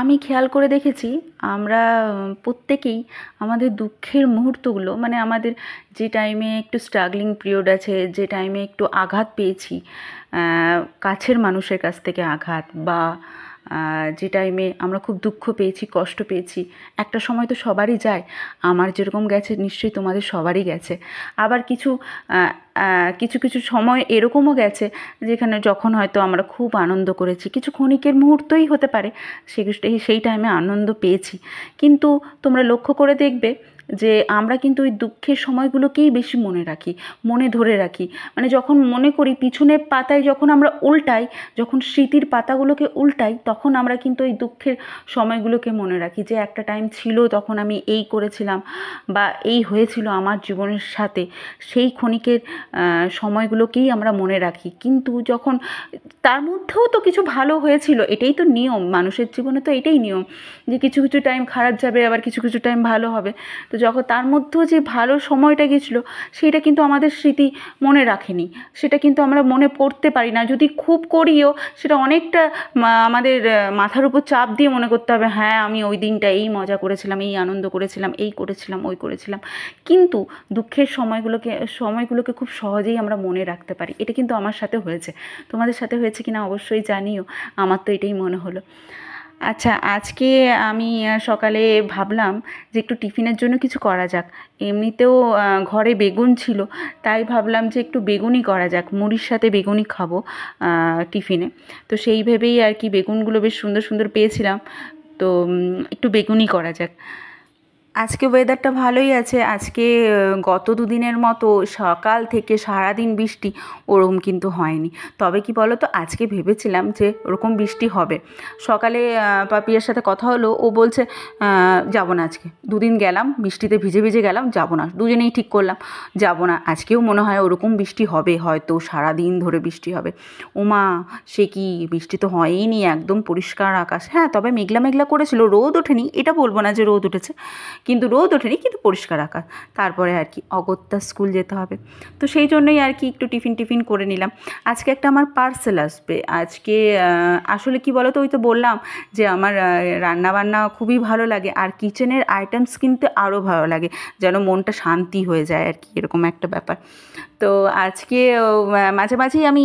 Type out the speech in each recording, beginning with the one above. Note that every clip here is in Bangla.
আমি খেয়াল করে দেখেছি আমরা প্রত্যেকেই আমাদের দুঃখের মুহূর্তগুলো মানে আমাদের যে টাইমে একটু স্ট্রাগলিং পিরিয়ড আছে, যে টাইমে একটু আঘাত পেয়েছি, কাছের মানুষের কাছ থেকে আঘাত বা যে টাইমে আমরা খুব দুঃখ পেয়েছি, কষ্ট পেয়েছি, একটা সময় তো সবারই যায়। আমার যেরকম গেছে নিশ্চয়ই তোমাদের সবারই গেছে। আবার কিছু কিছু কিছু সময় এরকমও গেছে যেখানে যখন হয়তো আমরা খুব আনন্দ করেছি, কিছু ক্ষণিকের মুহূর্তই হতে পারে, সেই টাইমে আনন্দ পেয়েছি। কিন্তু তোমরা লক্ষ্য করে দেখবে যে আমরা কিন্তু ওই দুঃখের সময়গুলোকেই বেশি মনে রাখি, মনে ধরে রাখি। মানে যখন মনে করি পিছনের পাতায় যখন আমরা উল্টাই, যখন স্মৃতির পাতাগুলোকে উল্টাই, তখন আমরা কিন্তু ওই দুঃখের সময়গুলোকে মনে রাখি যে একটা টাইম ছিল তখন আমি এই করেছিলাম বা এই হয়েছিল আমার জীবনের সাথে। সেই ক্ষণিকের সময়গুলোকেই আমরা মনে রাখি। কিন্তু যখন তার মধ্যেও তো কিছু ভালো হয়েছিল, এটাই তো নিয়ম, মানুষের জীবনে তো এটাই নিয়ম যে কিছু কিছু টাইম খারাপ যাবে, আবার কিছু কিছু টাইম ভালো হবে। তো যখন তার মধ্যেও যে ভালো সময়টা গেছিলো সেইটা কিন্তু আমাদের স্মৃতি মনে রাখেনি, সেটা কিন্তু আমরা মনে করতে পারি না। যদি খুব করিও সেটা অনেকটা আমাদের মাথার উপর চাপ দিয়ে মনে করতে হবে, হ্যাঁ আমি ওই দিনটা এই মজা করেছিলাম, এই আনন্দ করেছিলাম, এই করেছিলাম, ওই করেছিলাম। কিন্তু দুঃখের সময়গুলোকে খুব সহজেই আমরা মনে রাখতে পারি। এটা কিন্তু আমার সাথে হয়েছে, তোমাদের সাথে হয়েছে কিনা অবশ্যই জানিও। আমার তো এটাই মনে হলো। আচ্ছা, আজকে আমি সকালে ভাবলাম যে একটু টিফিনের জন্য কিছু করা যাক। এমনিতেও ঘরে বেগুন ছিল, তাই ভাবলাম যে একটু বেগুনই করা যাক, মুড়ির সাথে বেগুনই খাবো টিফিনে। তো সেই ভেবেই আর কি বেগুনগুলো বেশ সুন্দর সুন্দর পেয়েছিলাম, তো একটু বেগুনই করা যাক। আজকে ওয়েদারটা ভালোই আছে। আজকে গত দুদিনের মতো সকাল থেকে সারাদিন বৃষ্টি ওরকম কিন্তু হয়নি। তবে কি বলো তো, আজকে ভেবেছিলাম যে ওরকম বৃষ্টি হবে। সকালে পাপিয়ার সাথে কথা হলো, ও বলছে যাব না আজকে, দুদিন গেলাম বৃষ্টিতে ভিজে ভিজে গেলাম, যাব না। দুজনেই ঠিক করলাম যাব না। আজকেও মনে হয় ওরকম বৃষ্টি হবে, হয়তো সারাদিন ধরে বৃষ্টি হবে। ওমা, সে কি বৃষ্টি তো হয়ইনি, একদম পরিষ্কার আকাশ। হ্যাঁ, তবে মেঘলা মেঘলা করেছিল, রোদ ওঠেনি, এটা বলবো না যে রোদ উঠেছে, কিন্তু রোদ ওঠেনি, কিন্তু পরিষ্কার আকাশ। তারপরে আর কি অগত্যা স্কুল যেতে হবে, তো সেই জন্যই আর কি একটু টিফিন করে নিলাম। আজকে একটা আমার পার্সেল আসবে আজকে। আসলে কি বলো তো, ওই তো বললাম যে আমার রান্নাবান্না খুবই ভালো লাগে, আর কিচেনের আইটেমস কিনতে আরও ভালো লাগে, যেন মনটা শান্তি হয়ে যায় আর কি, এরকম একটা ব্যাপার। তো আজকে মাঝে মাঝেই আমি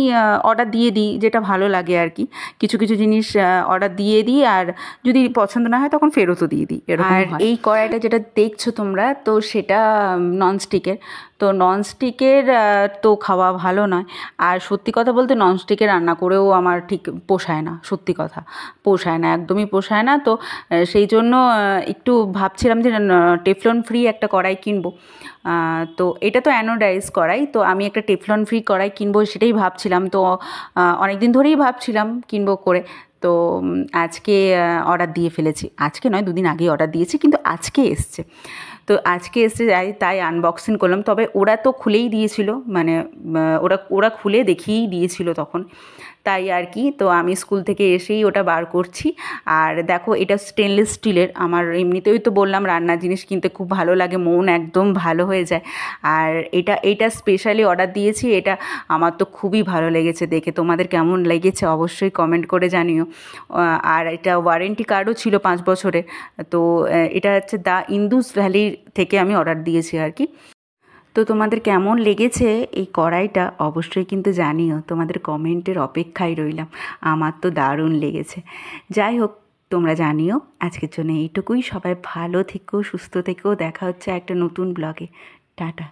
অর্ডার দিয়ে দিই, যেটা ভালো লাগে আর কি। কিছু কিছু জিনিস অর্ডার দিয়ে দিই, আর যদি পছন্দ না হয় তখন ফেরতও দিয়ে দিই, এরকম হয়। আর এই কড়াইটা যেটা দেখছো তোমরা, তো সেটা ননস্টিকের। তো ননস্টিকের তো খাওয়া ভালো নয়। আর সত্যি কথা বলতে ননস্টিকে রান্না করেও আমার ঠিক পোষায় না, সত্যি কথা পোষায় না, একদমই পোষায় না। তো সেই জন্য একটু ভাবছিলাম যে টেফলন ফ্রি একটা কড়াই কিনবো। তো এটা তো অ্যানোডাইজ কড়াই, তো আমি একটা টেফলন ফ্রি কড়াই কিনবো সেটাই ভাবছিলাম। তো অনেক দিন ধরেই ভাবছিলাম কিনবো করে। তো আজকে অর্ডার দিয়ে ফেলেছি, আজকে নয় দুদিন আগেই অর্ডার দিয়েছি, কিন্তু আজকে এসছে। তো আজকে এসে তাই আনবক্সিং করলাম। তবে ওরা তো খুলেই দিয়েছিল, মানে ওরা খুলে দেখিয়েই দিয়েছিল তখন, তাই আর কি। তো আমি স্কুল থেকে এসেই ওটা বার করছি। আর দেখো, এটা স্টেনলেস স্টিলের। আমার এমনিতেই তো বললাম রান্নার জিনিস কিনতে খুব ভালো লাগে, মন একদম ভালো হয়ে যায়। আর এটা স্পেশালি অর্ডার দিয়েছি, এটা আমার তো খুবই ভালো লেগেছে দেখে। তোমাদের কেমন লেগেছে অবশ্যই কমেন্ট করে জানিও। আর এটা ওয়ারেন্টি কার্ডও ছিল 5 বছরের। তো এটা হচ্ছে দ্য ইন্দুস ভ্যালি থেকে আমি অর্ডার দিয়েছি আর কি। তো তোমাদের কেমন লেগেছে এই কড়াইটা অবশ্যই কিন্তু জানিও, তোমাদের কমেন্টের অপেক্ষায় রইলাম। আমার তো দারুণ লেগেছে। যাই হোক, তোমরা জানিও। আজকের জন্য এইটুকুই। সবাই ভালো থেকো, সুস্থ থেকো। দেখা হচ্ছে একটা নতুন ব্লগে। টাটা।